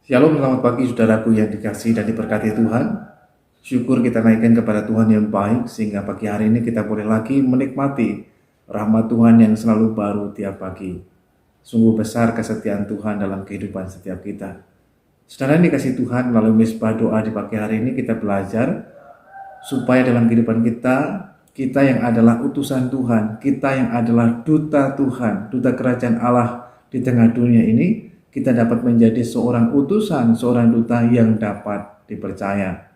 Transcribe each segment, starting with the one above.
Shalom, selamat pagi saudaraku yang dikasihi dan diberkati Tuhan. Syukur kita naikkan kepada Tuhan yang baik, sehingga pagi hari ini kita boleh lagi menikmati rahmat Tuhan yang selalu baru tiap pagi. Sungguh besar kesetiaan Tuhan dalam kehidupan setiap kita. Saudara yang dikasihi Tuhan, melalui misbah doa di pagi hari ini kita belajar supaya dalam kehidupan kita yang adalah utusan Tuhan, kita yang adalah duta Tuhan, duta kerajaan Allah di tengah dunia ini, kita dapat menjadi seorang utusan, seorang duta yang dapat dipercaya.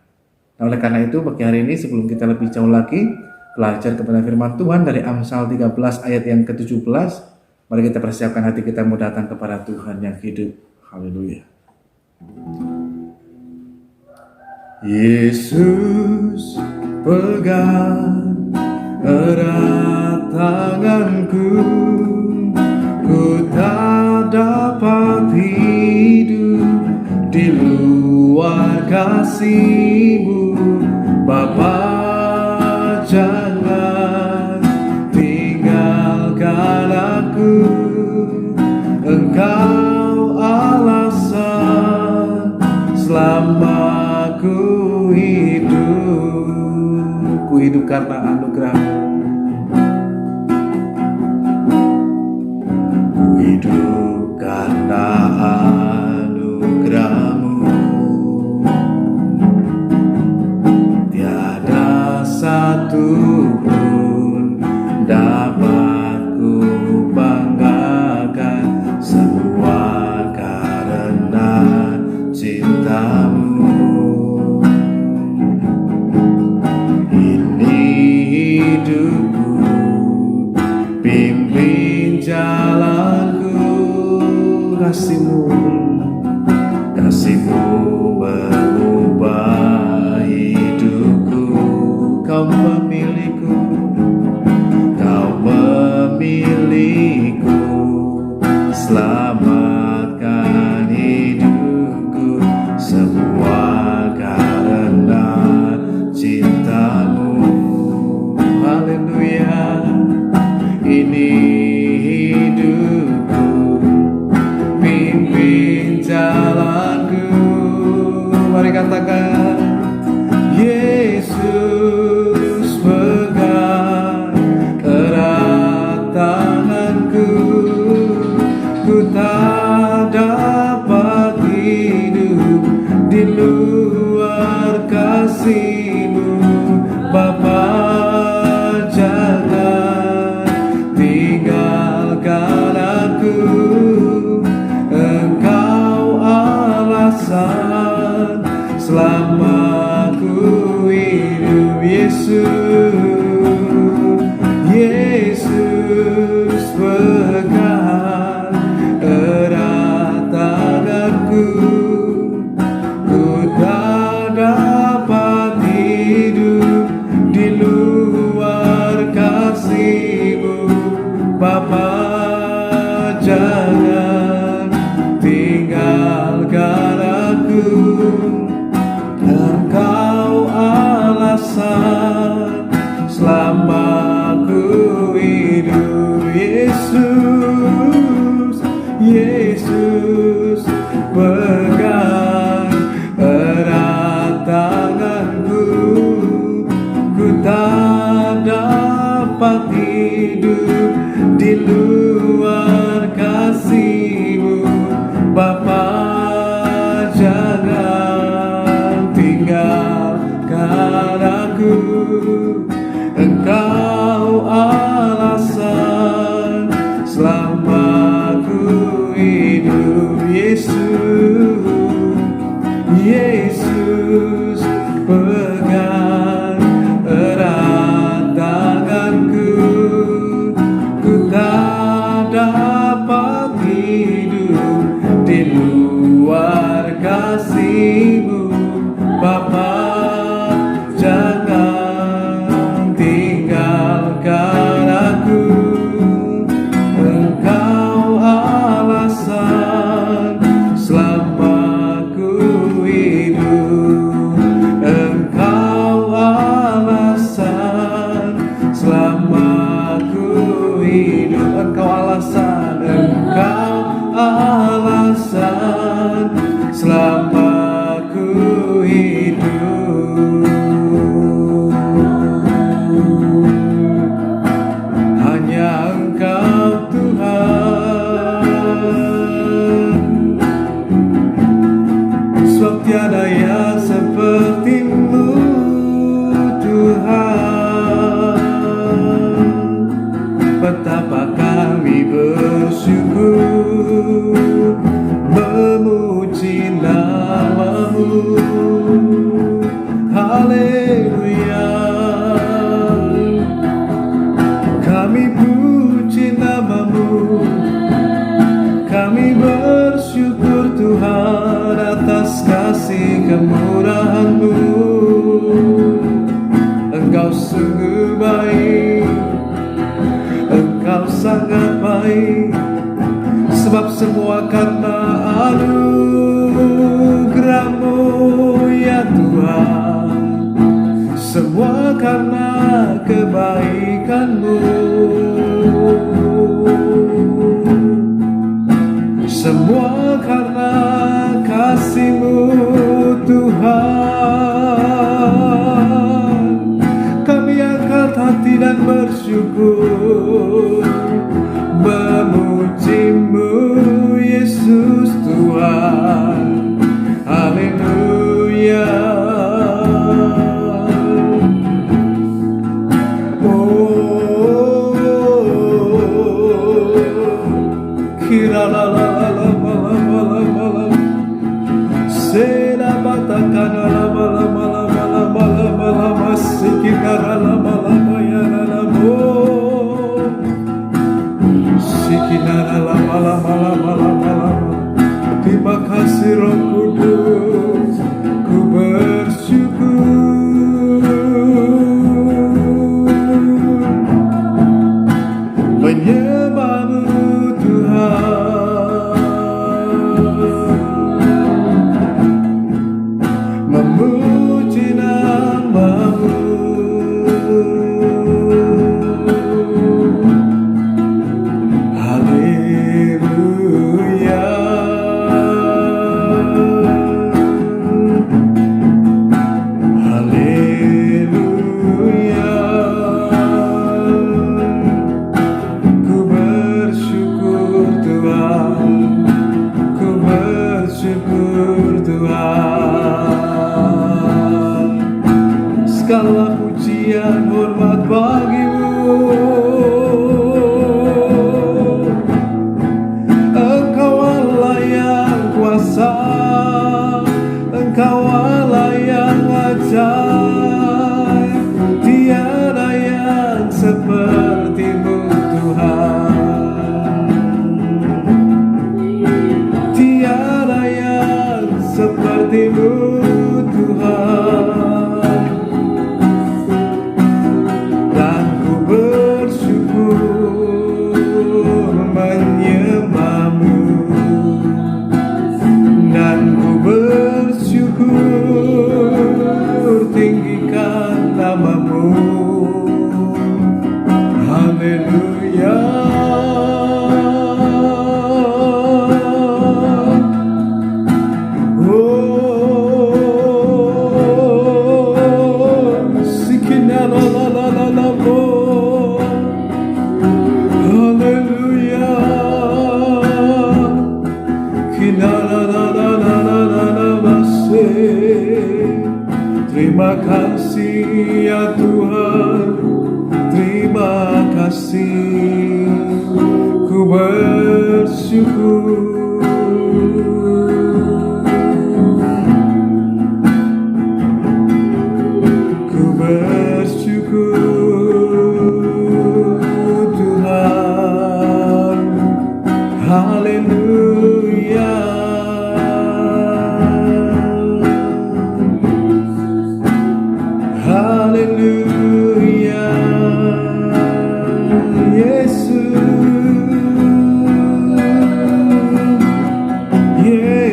Nah, oleh karena itu, pagi hari ini sebelum kita lebih jauh lagi belajar kepada firman Tuhan dari Amsal 13 ayat yang ke-17, mari kita persiapkan hati kita mau datang kepada Tuhan yang hidup. Haleluya. Yesus pegang erat tanganku, ku tak dapat hidup di luar kasih-Mu. Bapa, jangan tinggalkan aku, Engkau alasan selama ku hidup karena anugerah-Mu. Hidup karena anugerah-Mu, tiada satu pun dapat ku banggakan, semua karena cinta-Mu. Ini hidupku, pimpin jalanku, kasih-Mu mengubah hidupku. Kau memiliku, selamatkan hidupku, semua karena cinta-Mu. Haleluya. Ini hidupku, pimpin jalanku. Mari katakan, Yesus pegang erat tanganku, ku tak dapat hidup di luar kasih-Mu. Bapa, jangan tinggalkan aku, Engkau alasan selama ku hidup. Yesus pegang erat tanganku, ku tak dapat hidup di luar kasih-Mu. Bapa, jangan tinggalkan aku, Engkau alasan selama ku hidup. Yesus pegang erat tanganku, ku tak dapat hidup di luar kasih-Mu. Bapa, jangan tinggalkan aku, Engkau alasan selama ku hidup. Yesus pegang erat tanganku, ku tak dapat hidup di luar kasih-Mu. Bapa, jangan tinggalkan aku, Engkau alasan selama ku hidup. Engkau alasan selama ku hidup. Engkau alasan, Engkau alasan selama ku hidup. Hanya Engkau Tuhan, sebab tiada yang seperti-Mu Tuhan. Betapa kami bersyukur memuji nama-Mu. Haleluya, kami puji nama-Mu. Kami bersyukur Tuhan atas kasih kemurahan-Mu. Engkau sungguh baik, Engkau sangat baik, sebab semua karena anugerah-Mu ya Tuhan, semua karena kebaikan-Mu, semua karena kasih-Mu Tuhan. Kami angkat hati dan bersyukur memuji-Mu Yesus Tuhan. Haleluya. Oh, kira la la la la la la la la, sera batakana la la la la la la la la, sikira la la la la ya la la mo, sikira la la la la la la. Terima kasih Roh Kudus, ku bersyukur menyembah-Mu Tuhan, memuji nama-Mu. Haleluya, haleluya, ku bersyukur Tuhan, ku bersyukur Tuhan. Segala pujian hormat bagi-Mu, Engkau Allah yang kuasa, Engkau Allah yang ajaib, tiada yang seperti-Mu Tuhan, tiada yang seperti-Mu Tuhan. Dan ku bersyukur menyembah-Mu, dan ku bersyukur tinggikan nama-Mu. Haleluya, oh, sikina la la la la la mo. Haleluya, kina la la la la la la la mase. Terima kasih ya Tuhan, terima kasih, ku bersyukur. Ku bersyukur Tuhan. Haleluya, haleluya, Yesus, Yesus.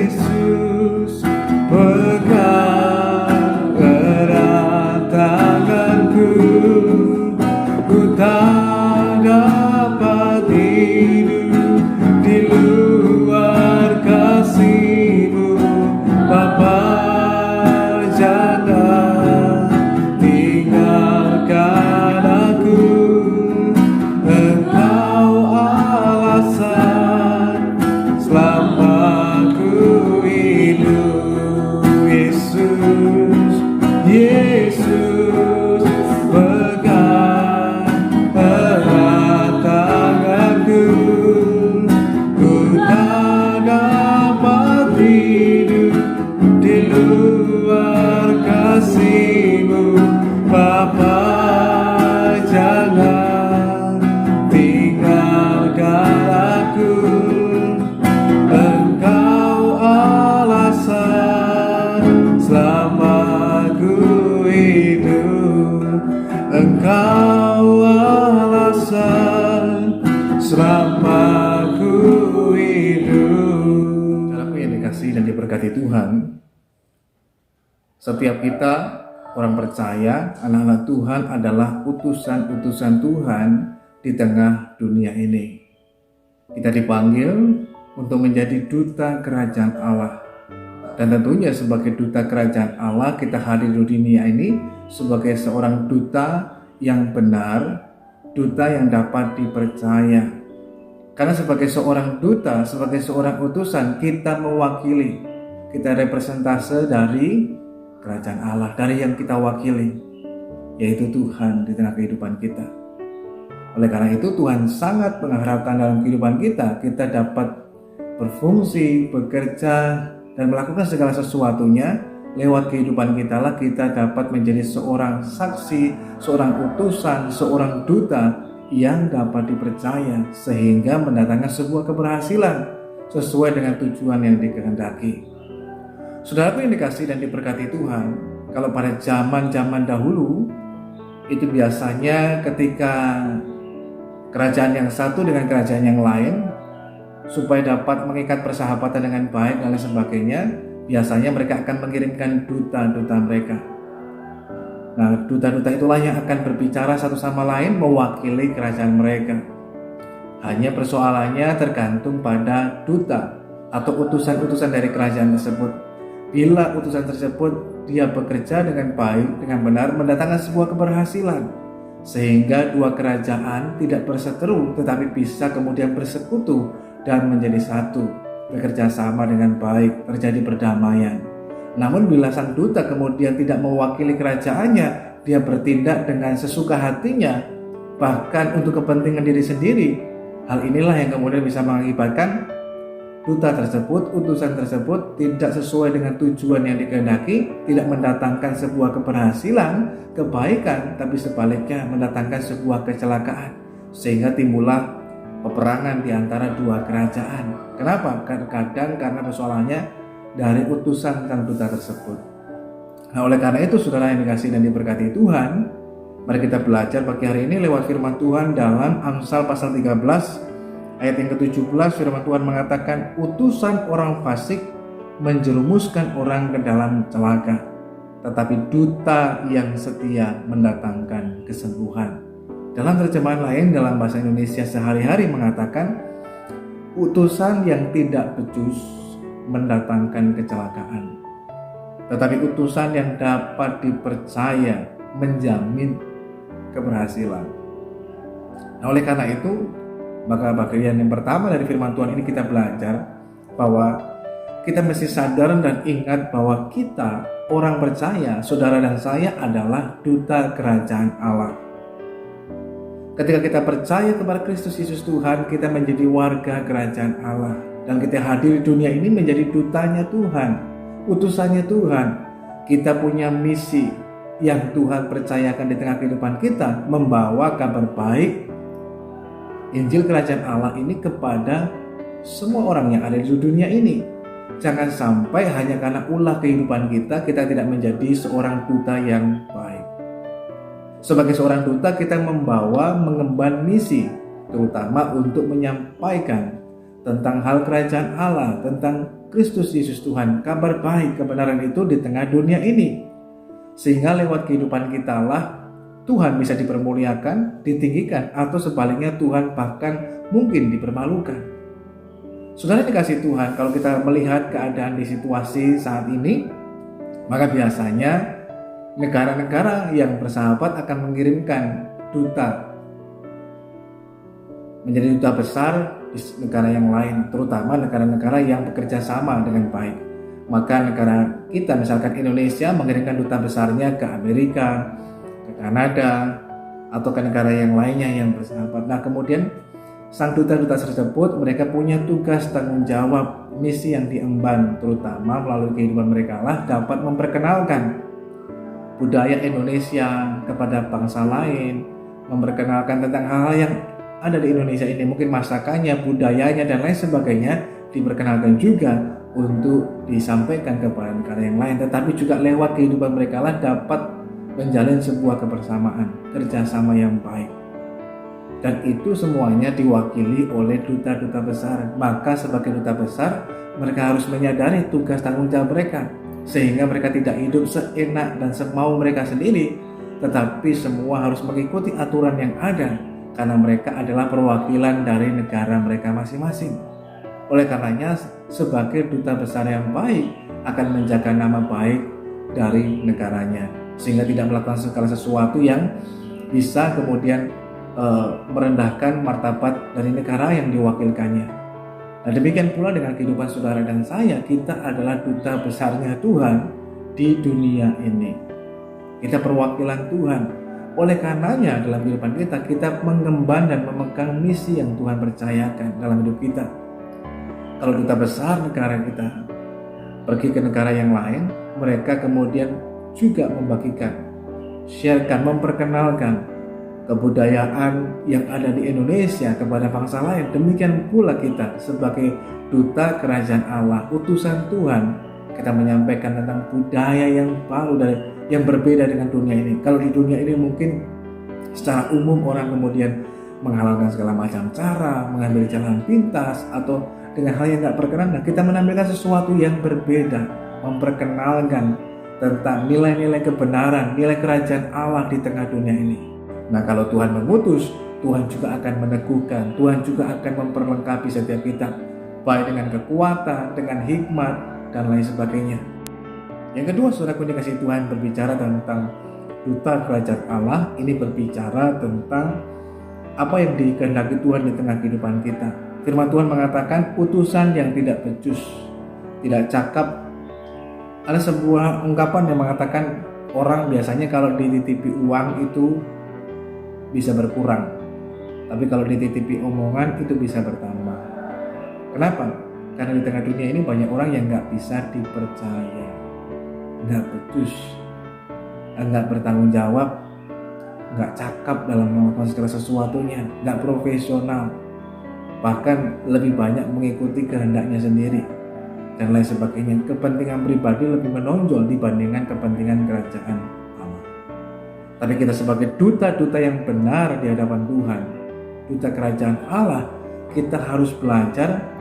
diberkati Tuhan, setiap kita orang percaya, anak-anak Tuhan adalah utusan-utusan Tuhan di tengah dunia ini. Kita dipanggil untuk menjadi duta kerajaan Allah. Dan tentunya sebagai duta kerajaan Allah, kita hadir di dunia ini sebagai seorang duta yang benar, duta yang dapat dipercaya. Karena sebagai seorang duta, sebagai seorang utusan, kita mewakili, kita representase dari kerajaan Allah, dari yang kita wakili, yaitu Tuhan di tengah kehidupan kita. Oleh karena itu Tuhan sangat mengharapkan dalam kehidupan kita dapat berfungsi, bekerja, dan melakukan segala sesuatunya lewat kehidupan kita lah kita dapat menjadi seorang saksi, seorang utusan, seorang duta yang dapat dipercaya sehingga mendatangkan sebuah keberhasilan sesuai dengan tujuan yang dikehendaki. Saudaraku yang dikasihi dan diberkati Tuhan, kalau pada zaman-zaman dahulu itu biasanya ketika kerajaan yang satu dengan kerajaan yang lain, supaya dapat mengikat persahabatan dengan baik dan lain sebagainya, biasanya mereka akan mengirimkan duta-duta mereka. Nah, duta-duta itulah yang akan berbicara satu sama lain mewakili kerajaan mereka. Hanya persoalannya tergantung pada duta atau utusan-utusan dari kerajaan tersebut. Bila utusan tersebut dia bekerja dengan baik, dengan benar, mendatangkan sebuah keberhasilan, sehingga dua kerajaan tidak berseteru tetapi bisa kemudian bersekutu dan menjadi satu, bekerja sama dengan baik, terjadi perdamaian. Namun bila sang duta kemudian tidak mewakili kerajaannya, dia bertindak dengan sesuka hatinya, bahkan untuk kepentingan diri sendiri, hal inilah yang kemudian bisa mengakibatkan duta tersebut, utusan tersebut tidak sesuai dengan tujuan yang dikehendaki, tidak mendatangkan sebuah keberhasilan, kebaikan, tapi sebaliknya mendatangkan sebuah kecelakaan, sehingga timbullah peperangan di antara dua kerajaan. Kenapa? Kadang karena persoalannya dari utusan sang duta tersebut. Nah, oleh karena itu saudara yang dikasihi dan diberkati Tuhan, mari kita belajar pagi hari ini lewat firman Tuhan dalam Amsal pasal 13 ayat yang ke-17. Firman Tuhan mengatakan, utusan orang fasik menjerumuskan orang ke dalam celaka, tetapi duta yang setia mendatangkan kesembuhan. Dalam terjemahan lain dalam bahasa Indonesia sehari-hari mengatakan, utusan yang tidak becus mendatangkan kecelakaan, tetapi utusan yang dapat dipercaya menjamin keberhasilan. Nah, oleh karena itu, maka bagian yang pertama dari firman Tuhan ini kita belajar bahwa kita mesti sadar dan ingat bahwa kita orang percaya, saudara dan saya adalah duta kerajaan Allah. Ketika kita percaya kepada Kristus Yesus Tuhan, kita menjadi warga kerajaan Allah. Dan kita hadir di dunia ini menjadi dutanya Tuhan, utusannya Tuhan. Kita punya misi yang Tuhan percayakan di tengah kehidupan kita, membawa kabar baik Injil kerajaan Allah ini kepada semua orang yang ada di dunia ini. Jangan sampai hanya karena ulah kehidupan kita tidak menjadi seorang duta yang baik. Sebagai seorang duta kita mengemban misi, terutama untuk menyampaikan tentang hal kerajaan Allah, tentang Kristus Yesus Tuhan, kabar baik, kebenaran itu di tengah dunia ini. Sehingga lewat kehidupan kita lah Tuhan bisa dipermuliakan, ditinggikan, atau sebaliknya Tuhan bahkan mungkin dipermalukan. Saudara dikasih Tuhan, kalau kita melihat keadaan di situasi saat ini, maka biasanya negara-negara yang bersahabat akan mengirimkan duta menjadi duta besar di negara yang lain, terutama negara-negara yang bekerja sama dengan baik. Maka negara kita, misalkan Indonesia, mengirimkan duta besarnya ke Amerika, ke Kanada, atau ke negara yang lainnya yang bersahabat. Nah, kemudian sang duta-duta tersebut mereka punya tugas tanggung jawab, misi yang diemban, terutama melalui kehidupan mereka lah dapat memperkenalkan budaya Indonesia kepada bangsa lain, memperkenalkan tentang hal-hal yang ada di Indonesia ini, mungkin masakannya, budayanya, dan lain sebagainya, diperkenalkan juga untuk disampaikan kepada negara yang lain. Tetapi juga lewat kehidupan mereka lah dapat menjalin sebuah kebersamaan, kerjasama yang baik. Dan itu semuanya diwakili oleh duta-duta besar. Maka sebagai duta besar, mereka harus menyadari tugas tanggung jawab mereka, sehingga mereka tidak hidup seenak dan semau mereka sendiri, tetapi semua harus mengikuti aturan yang ada, karena mereka adalah perwakilan dari negara mereka masing-masing. Oleh karenanya, sebagai duta besar yang baik akan menjaga nama baik dari negaranya, sehingga tidak melakukan segala sesuatu yang bisa kemudian merendahkan martabat dari negara yang diwakilkannya. Nah, demikian pula dengan kehidupan saudara dan saya, kita adalah duta besarnya Tuhan di dunia ini. Kita perwakilan Tuhan. Oleh karenanya dalam kehidupan kita mengemban dan memegang misi yang Tuhan percayakan dalam hidup kita. Kalau duta besar negara kita pergi ke negara yang lain, mereka kemudian juga membagikan, sharekan, memperkenalkan kebudayaan yang ada di Indonesia kepada bangsa lain. Demikian pula kita sebagai duta kerajaan Allah, utusan Tuhan, kita menyampaikan tentang budaya yang baru yang berbeda dengan dunia ini. Kalau di dunia ini mungkin secara umum orang kemudian menghalalkan segala macam cara, mengambil jalan pintas atau dengan hal yang tidak berkenan. Nah, kita menampilkan sesuatu yang berbeda, memperkenalkan tentang nilai-nilai kebenaran, nilai kerajaan Allah di tengah dunia ini. Nah, kalau Tuhan mengutus, Tuhan juga akan meneguhkan, Tuhan juga akan memperlengkapi setiap kita, baik dengan kekuatan, dengan hikmat, dan lain sebagainya. Yang kedua, saudaraku dikasih Tuhan berbicara tentang duta kerajaan Allah, ini berbicara tentang apa yang dikehendaki Tuhan di tengah kehidupan kita. Firman Tuhan mengatakan utusan yang tidak becus, tidak cakap. Ada sebuah ungkapan yang mengatakan orang biasanya kalau dititipi uang itu bisa berkurang, tapi kalau dititipi omongan itu bisa bertambah. Kenapa? Karena di tengah dunia ini banyak orang yang nggak bisa dipercaya, nggak becus, nggak bertanggung jawab, nggak cakap dalam melakukan segala sesuatunya, nggak profesional, bahkan lebih banyak mengikuti kehendaknya sendiri dan lain sebagainya. Kepentingan pribadi lebih menonjol dibandingkan kepentingan kerajaan Allah. Tapi kita sebagai duta-duta yang benar di hadapan Tuhan, duta kerajaan Allah, kita harus belajar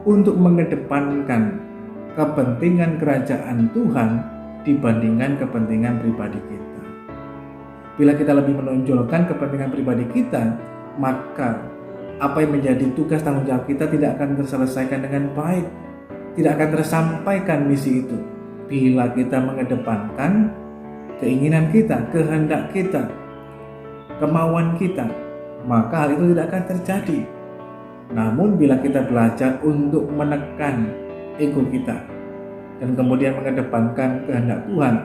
untuk mengedepankan kepentingan kerajaan Tuhan dibandingkan kepentingan pribadi kita. Bila kita lebih menonjolkan kepentingan pribadi kita, maka apa yang menjadi tugas tanggung jawab kita tidak akan terselesaikan dengan baik, tidak akan tersampaikan misi itu. Bila kita mengedepankan keinginan kita, kehendak kita, kemauan kita, maka hal itu tidak akan terjadi. Namun bila kita belajar untuk menekan ego kita dan kemudian mengedepankan kehendak Tuhan,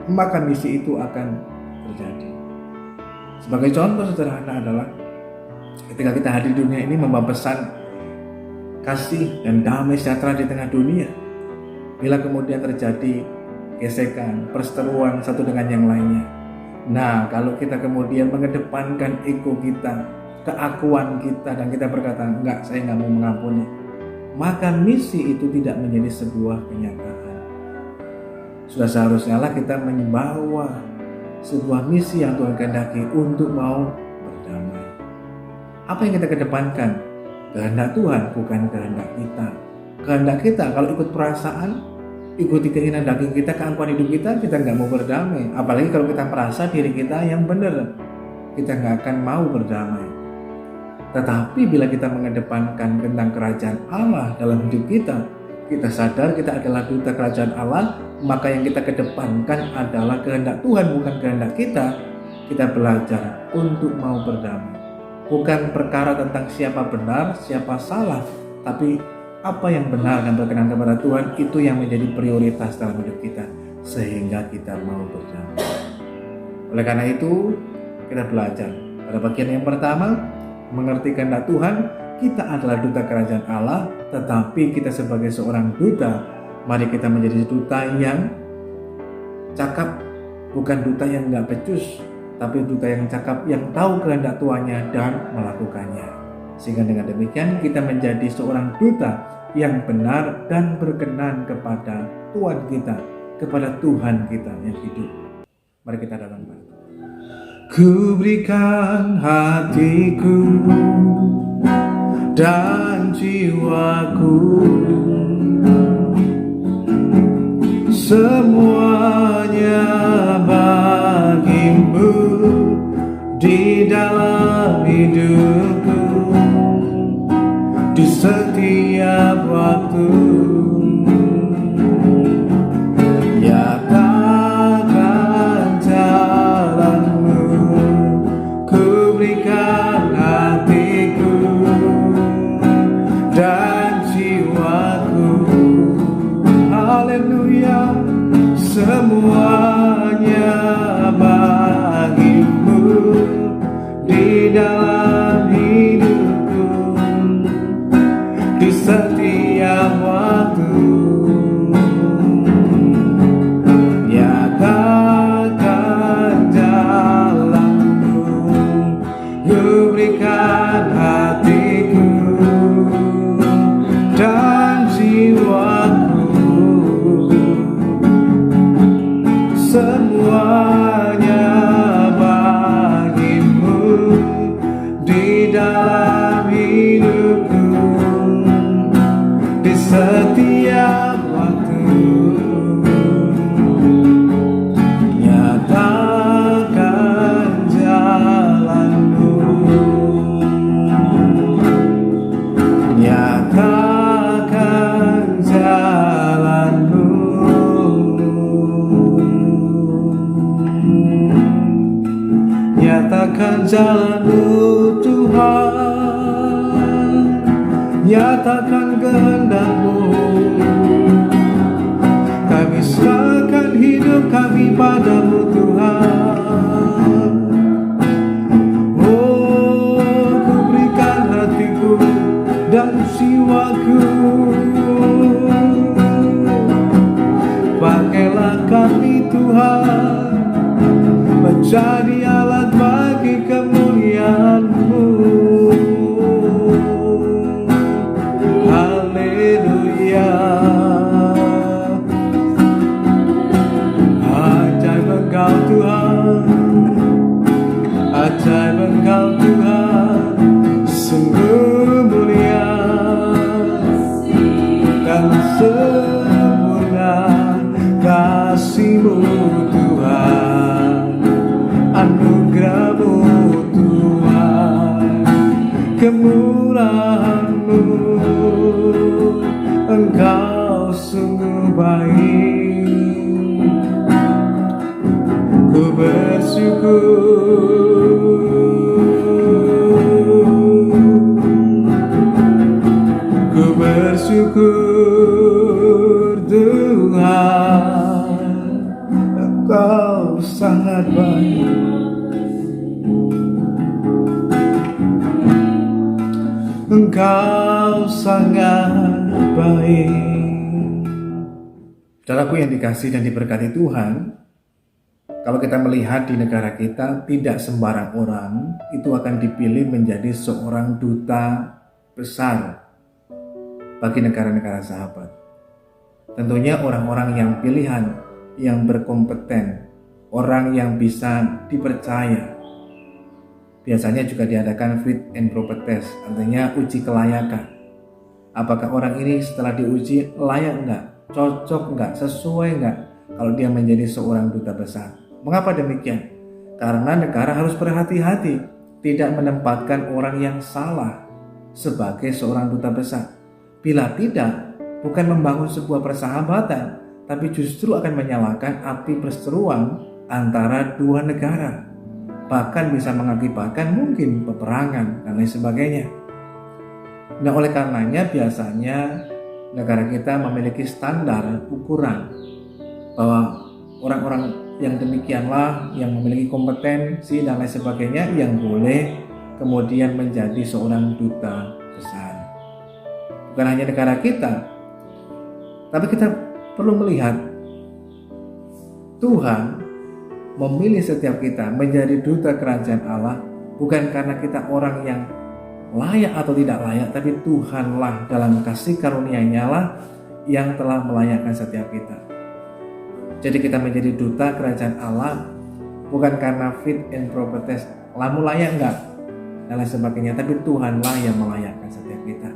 maka misi itu akan terjadi. Sebagai contoh sederhana adalah ketika kita hadir di dunia ini membawa pesan kasih dan damai sejahtera di tengah dunia. Bila kemudian terjadi gesekan, perseteruan satu dengan yang lainnya, nah kalau kita kemudian mengedepankan ego kita, keakuan kita, dan kita berkata enggak, saya nggak mau mengampuni, maka misi itu tidak menjadi sebuah kenyataan. Sudah seharusnya lah kita membawa sebuah misi yang Tuhan kehendaki untuk mau berdamai. Apa yang kita kedepankan? Kehendak Tuhan, bukan kehendak kita. Kehendak kita kalau ikut perasaan, ikuti keinginan daging kita, keangkuhan hidup kita nggak mau berdamai. Apalagi kalau kita merasa diri kita yang benar, kita nggak akan mau berdamai. Tetapi bila kita mengedepankan tentang kerajaan Allah dalam hidup kita sadar kita adalah duta kerajaan Allah, maka yang kita kedepankan adalah kehendak Tuhan, bukan kehendak kita. Kita belajar untuk mau berdamai. Bukan perkara tentang siapa benar, siapa salah, tapi apa yang benar dan berkenan kepada Tuhan, itu yang menjadi prioritas dalam hidup kita, sehingga kita mau berdamai. Oleh karena itu, kita belajar pada bagian yang pertama, mengerti kehendak Tuhan. Kita adalah duta kerajaan Allah, tetapi kita sebagai seorang duta, mari kita menjadi duta yang cakap, bukan duta yang nggak becus, tapi duta yang cakap, yang tahu kehendak Tuhannya dan melakukannya. Sehingga dengan demikian kita menjadi seorang duta yang benar dan berkenan kepada Tuhan kita, kepada Tuhan kita yang hidup. Mari kita datang. Ku berikan hatiku dan jiwaku, semuanya bagimu di dalam hidupku, di setiap waktu. Nyatakan jalanmu, ku berikan hatiku dan jiwaku. Haleluya, semuanya bagimu di dalam hidupku, di setiap waktu. Nyatakan jalanmu, ku berikan hatiku dan jiwaku, semuanya bagimu di dalam hidupku, di setiap waktu. Nyatakan jalanmu, nyatakan jalanmu, nyatakan jalanmu Tuhan, nyatakan kehendak-Mu. Kami serahkan hidup kami padamu Tuhan. Oh, ku berikan hatiku dan jiwaku, pakailah kami Tuhan menjadi alat bagi kemuliaan-Mu. Haleluya. Ajaib Engkau Tuhan, ajaib Engkau Tuhan, sungguh mulia dan sempurna kasih-Mu Tuhan, anugerah-Mu Tuhan, kemurahan-Mu. Engkau sungguh baik, ku bersyukur Tuhan, Engkau sangat baik. Engkau sangat baik. Saudaraku yang dikasihi dan diberkati Tuhan, kalau kita melihat di negara kita, tidak sembarang orang itu akan dipilih menjadi seorang duta besar bagi negara-negara sahabat. Tentunya orang-orang yang pilihan, yang berkompeten, orang yang bisa dipercaya. Biasanya juga diadakan fit and proper test, artinya uji kelayakan. Apakah orang ini setelah diuji layak enggak, cocok enggak, sesuai enggak kalau dia menjadi seorang duta besar. Mengapa demikian? Karena negara harus berhati-hati tidak menempatkan orang yang salah sebagai seorang duta besar. Bila tidak, bukan membangun sebuah persahabatan, tapi justru akan menyalakan api perseteruan antara dua negara. Bahkan bisa mengakibatkan mungkin peperangan dan lain sebagainya. Nah, oleh karenanya biasanya negara kita memiliki standar ukuran bahwa orang-orang yang demikianlah yang memiliki kompetensi dan lain sebagainya yang boleh kemudian menjadi seorang duta besar. Bukan hanya negara kita, tapi kita perlu melihat Tuhan memilih setiap kita menjadi duta kerajaan Allah bukan karena kita orang yang layak atau tidak layak, tapi Tuhanlah dalam kasih karunia-Nya lah yang telah melayakkan setiap kita. Jadi kita menjadi duta kerajaan Allah bukan karena fit and proper test, lamu layak enggak, dan lain sebagainya, tapi Tuhanlah yang melayakkan setiap kita.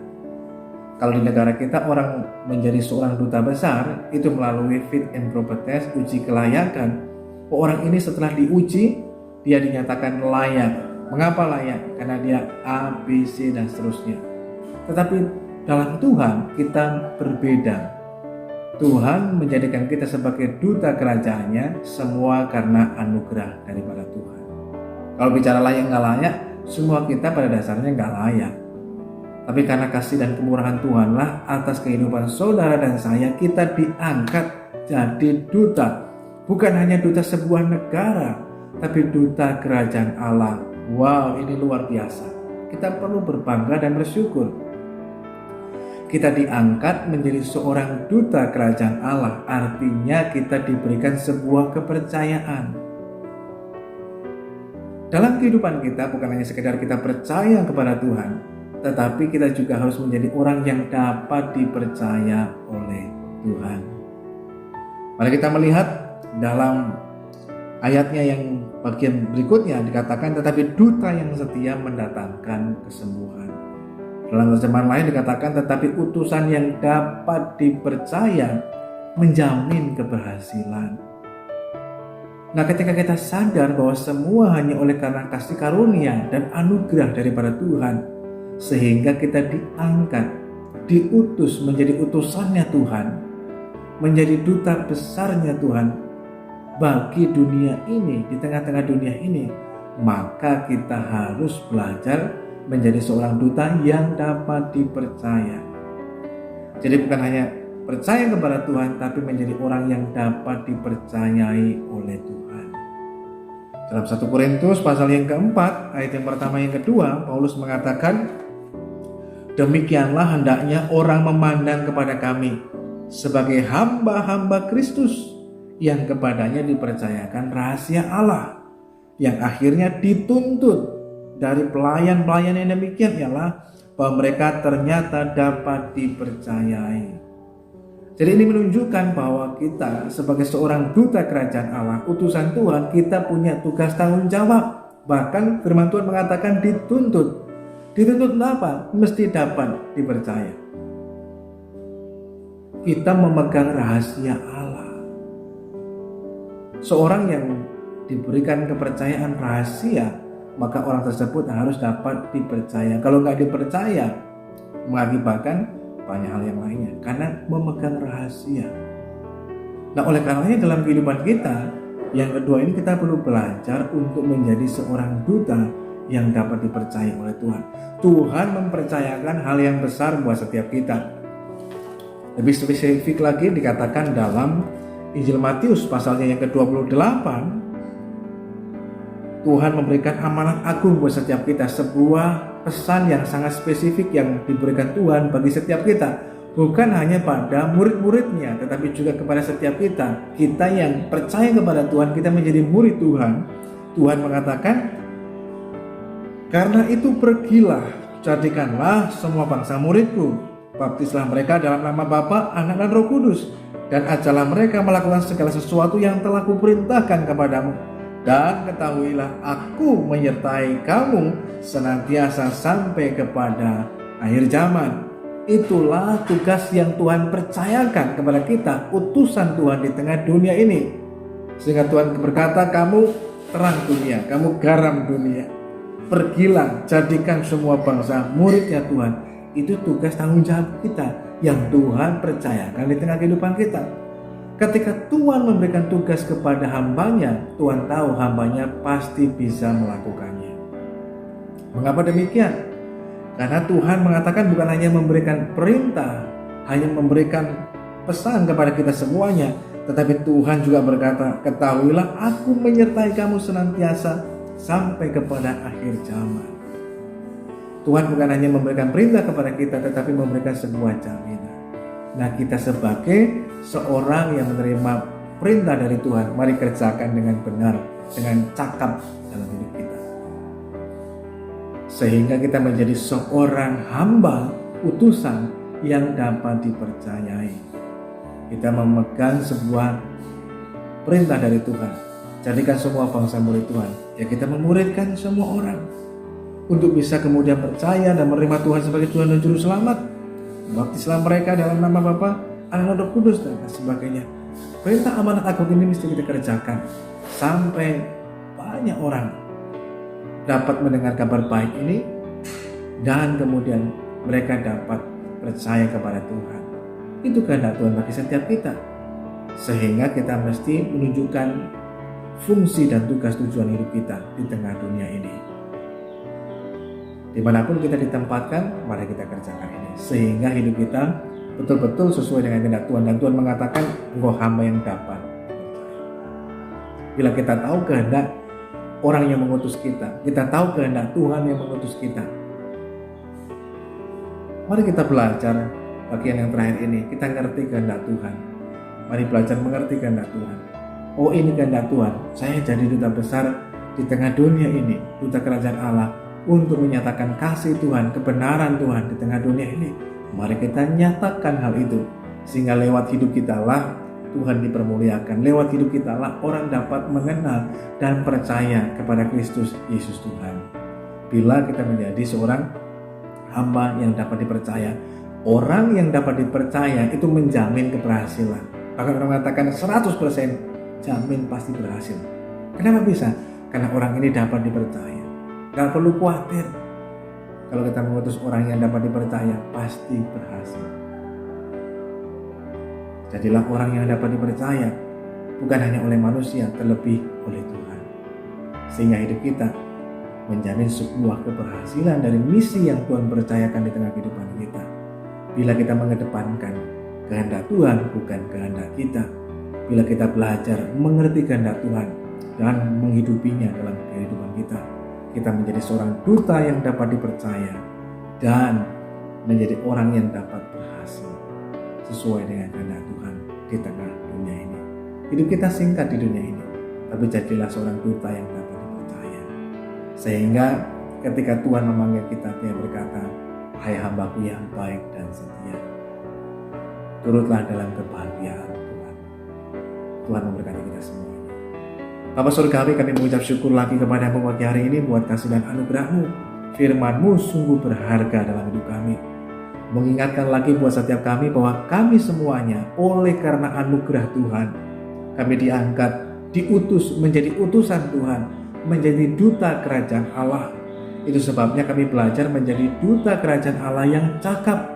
Kalau di negara kita orang menjadi seorang duta besar itu melalui fit and proper test, uji kelayakan. Orang ini setelah diuji, dia dinyatakan layak. Mengapa layak? Karena dia A, B, C, dan seterusnya. Tetapi dalam Tuhan kita berbeda. Tuhan menjadikan kita sebagai duta kerajaannya, semua karena anugerah daripada Tuhan. Kalau bicara layak nggak layak, semua kita pada dasarnya nggak layak. Tapi karena kasih dan kemurahan Tuhanlah atas kehidupan saudara dan saya, kita diangkat jadi duta. Bukan hanya duta sebuah negara, tapi duta kerajaan Allah. Wow, ini luar biasa. Kita perlu berbangga dan bersyukur. Kita diangkat menjadi seorang duta kerajaan Allah, artinya kita diberikan sebuah kepercayaan. Dalam kehidupan kita bukan hanya sekedar kita percaya kepada Tuhan, tetapi kita juga harus menjadi orang yang dapat dipercaya oleh Tuhan. Mari kita melihat dalam ayatnya yang bagian berikutnya dikatakan, tetapi duta yang setia mendatangkan kesembuhan. Dalam terjemahan lain dikatakan, tetapi utusan yang dapat dipercaya menjamin keberhasilan. Nah, ketika kita sadar bahwa semua hanya oleh karena kasih karunia dan anugerah daripada Tuhan, sehingga kita diangkat, diutus menjadi utusannya Tuhan, menjadi duta besarnya Tuhan bagi dunia ini, di tengah-tengah dunia ini, maka kita harus belajar menjadi seorang duta yang dapat dipercaya. Jadi bukan hanya percaya kepada Tuhan, tapi menjadi orang yang dapat dipercayai oleh Tuhan. Dalam 1 Korintus pasal yang keempat, ayat yang pertama yang kedua, Paulus mengatakan, demikianlah hendaknya orang memandang kepada kami sebagai hamba-hamba Kristus yang kepadanya dipercayakan rahasia Allah, yang akhirnya dituntut dari pelayan-pelayan yang demikian ialah bahwa mereka ternyata dapat dipercayai. Jadi ini menunjukkan bahwa kita sebagai seorang duta kerajaan Allah, utusan Tuhan, kita punya tugas tanggung jawab. Bahkan firman Tuhan mengatakan dituntut. Dituntut apa? Mesti dapat dipercaya. Kita memegang rahasia Allah. Seorang yang diberikan kepercayaan rahasia, maka orang tersebut harus dapat dipercaya. Kalau nggak dipercaya, mengakibatkan banyak hal yang lainnya, karena memegang rahasia. Nah, oleh karenanya dalam kehidupan kita, yang kedua ini kita perlu belajar untuk menjadi seorang duta yang dapat dipercaya oleh Tuhan. Tuhan mempercayakan hal yang besar buat setiap kita. Lebih spesifik lagi dikatakan dalam Injil Matius pasalnya yang ke-28, Tuhan memberikan amanat agung buat setiap kita, sebuah pesan yang sangat spesifik yang diberikan Tuhan bagi setiap kita, bukan hanya pada murid-muridnya, tetapi juga kepada setiap kita. Kita yang percaya kepada Tuhan, kita menjadi murid Tuhan. Tuhan mengatakan, karena itu pergilah, jadikanlah semua bangsa muridku, baptislah mereka dalam nama Bapa, Anak, dan Roh Kudus, dan ajarlah mereka melakukan segala sesuatu yang telah kuperintahkan kepadamu. Dan ketahuilah, aku menyertai kamu senantiasa sampai kepada akhir zaman. Itulah tugas yang Tuhan percayakan kepada kita, utusan Tuhan di tengah dunia ini. Sehingga Tuhan berkata, kamu terang dunia, kamu garam dunia. Pergilah, jadikan semua bangsa muridnya Tuhan. Itu tugas tanggung jawab kita yang Tuhan percayakan di tengah kehidupan kita. Ketika Tuhan memberikan tugas kepada hambanya, Tuhan tahu hambanya pasti bisa melakukannya. Mengapa demikian? Karena Tuhan mengatakan bukan hanya memberikan perintah, hanya memberikan pesan kepada kita semuanya, tetapi Tuhan juga berkata, ketahuilah aku menyertai kamu senantiasa sampai kepada akhir zaman. Tuhan bukan hanya memberikan perintah kepada kita, tetapi memberikan sebuah jaminan. Nah, kita sebagai seorang yang menerima perintah dari Tuhan, mari kerjakan dengan benar, dengan cakap dalam hidup kita, sehingga kita menjadi seorang hamba utusan yang dapat dipercayai. Kita memegang sebuah perintah dari Tuhan, Jadikan semua bangsa murid Tuhan. Ya, kita memuridkan semua orang untuk bisa kemudian percaya dan menerima Tuhan sebagai Tuhan dan Juru Selamat. Baptislah mereka dalam nama Bapa, Anak, Roh Kudus, dan sebagainya. Perintah amanat agung ini mesti kita kerjakan sampai banyak orang dapat mendengar kabar baik ini dan kemudian mereka dapat percaya kepada Tuhan. Itu kehendak Tuhan bagi setiap kita, sehingga kita mesti menunjukkan fungsi dan tugas tujuan hidup kita di tengah dunia ini. Dimanapun kita ditempatkan, mari kita kerjakan ini, sehingga hidup kita betul-betul sesuai dengan kehendak Tuhan. Dan Tuhan mengatakan, engkau hamba yang dapat. Bila kita tahu kehendak orang yang mengutus kita tahu kehendak Tuhan yang mengutus kita. Mari kita belajar bagian yang terakhir ini, kita ngerti kehendak Tuhan. Mari belajar mengerti kehendak Tuhan. Oh, ini kehendak Tuhan, saya jadi duta besar di tengah dunia ini, duta kerajaan Allah, untuk menyatakan kasih Tuhan, kebenaran Tuhan di tengah dunia ini. Mari kita nyatakan hal itu, sehingga lewat hidup kita lah Tuhan dipermuliakan. Lewat hidup kita lah orang dapat mengenal dan percaya kepada Kristus Yesus Tuhan. Bila kita menjadi seorang hamba yang dapat dipercaya, orang yang dapat dipercaya itu menjamin keberhasilan. Bahkan orang mengatakan 100% jamin pasti berhasil. Kenapa bisa? Karena orang ini dapat dipercaya. Gak perlu khawatir. Kalau kita mengutus orang yang dapat dipercaya, pasti berhasil. Jadilah orang yang dapat dipercaya, bukan hanya oleh manusia, terlebih oleh Tuhan. Sehingga hidup kita menjamin sebuah keberhasilan dari misi yang Tuhan percayakan di tengah kehidupan kita. Bila kita mengedepankan kehendak Tuhan, bukan kehendak kita. Bila kita belajar mengerti kehendak Tuhan dan menghidupinya dalam kehidupan kita, kita menjadi seorang duta yang dapat dipercaya dan menjadi orang yang dapat berhasil sesuai dengan kehendak Tuhan di tengah dunia ini. Hidup kita singkat di dunia ini, tapi jadilah seorang duta yang dapat dipercaya. Sehingga ketika Tuhan memanggil kita, Dia berkata, "Hai hambaku yang baik dan setia, turutlah dalam kebahagiaan Tuhan." Tuhan memberkati kita semuanya. Bapa Surgawi, kami mengucap syukur lagi kepada-Mu pagi hari ini buat kasih dan anugerah-Mu. Firman-Mu sungguh berharga dalam hidup kami. Mengingatkan lagi buat setiap kami bahwa kami semuanya oleh karena anugerah Tuhan, kami diangkat, diutus menjadi utusan Tuhan, menjadi duta kerajaan Allah. Itu sebabnya kami belajar menjadi duta kerajaan Allah yang cakap,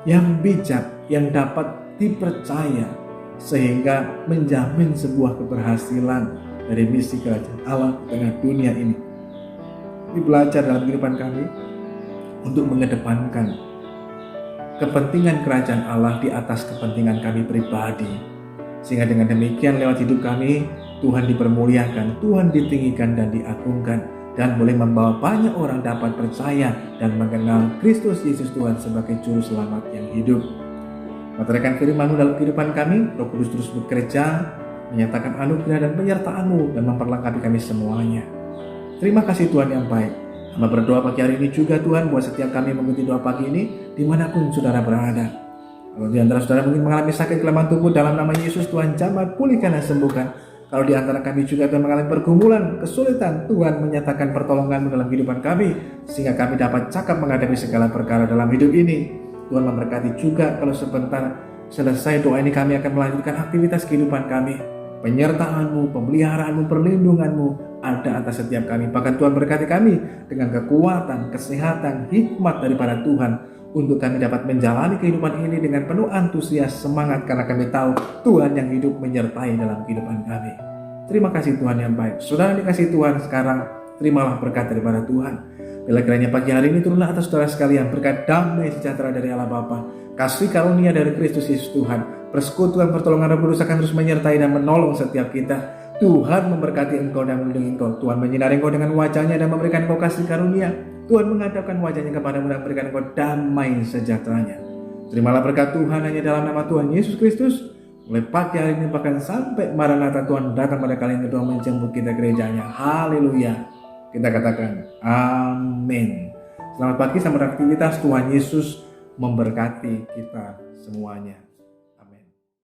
yang bijak, yang dapat dipercaya, sehingga menjamin sebuah keberhasilan dari misi kerajaan Allah di tengah dunia ini. Kami belajar dalam kehidupan kami untuk mengedepankan kepentingan kerajaan Allah di atas kepentingan kami pribadi, sehingga dengan demikian lewat hidup kami Tuhan dipermuliakan, Tuhan ditinggikan dan diagungkan, dan boleh membawa banyak orang dapat percaya dan mengenal Kristus Yesus Tuhan sebagai Juru Selamat yang hidup. Meteraikan firman-Mu dalam kehidupan kami, Roh Kudus terus bekerja, menyatakan anugerah dan penyertaan-Mu dan memperlengkapi kami semuanya. Terima kasih Tuhan yang baik. Hamba berdoa pagi hari ini juga Tuhan buat setiap kami mengikuti doa pagi ini dimanapun saudara berada. Kalau di antara saudara mungkin mengalami sakit kelemahan tubuh, dalam nama Yesus Tuhan jamah, pulihkan dan sembuhkan. Kalau di antara kami juga Tuhan mengalami pergumulan, kesulitan, Tuhan menyatakan pertolongan-Mu dalam kehidupan kami, sehingga kami dapat cakap menghadapi segala perkara dalam hidup ini. Tuhan memberkati juga kalau sebentar selesai doa ini kami akan melanjutkan aktivitas kehidupan kami. Penyertaan-Mu, pemeliharaan-Mu, perlindungan-Mu ada atas setiap kami. Bahkan Tuhan berkati kami dengan kekuatan, kesehatan, hikmat daripada Tuhan, untuk kami dapat menjalani kehidupan ini dengan penuh antusias, semangat, karena kami tahu Tuhan yang hidup menyertai dalam kehidupan kami. Terima kasih Tuhan yang baik. Saudara dikasih Tuhan, sekarang terimalah berkat daripada Tuhan. Bila kiranya pagi hari ini turunlah atas saudara sekalian berkat damai sejahtera dari Allah Bapa, kasih karunia dari Kristus Yesus Tuhan, persekutuan pertolongan Roh Kudus akan terus menyertai dan menolong setiap kita. Tuhan memberkati engkau dan melindungi engkau. Tuhan menyinari engkau dengan wajah-Nya dan memberikan engkau kasih karunia. Tuhan menghadapkan wajah-Nya kepadamu dan memberikan engkau damai sejahteranya. Terimalah berkat Tuhan hanya dalam nama Tuhan Yesus Kristus. Mulai pagi hari ini bahkan sampai Maranatha Tuhan datang pada kalian kedua menjemput kita gerejanya. Haleluya. Kita katakan amin. Selamat pagi, selamat aktivitas. Tuhan Yesus memberkati kita semuanya.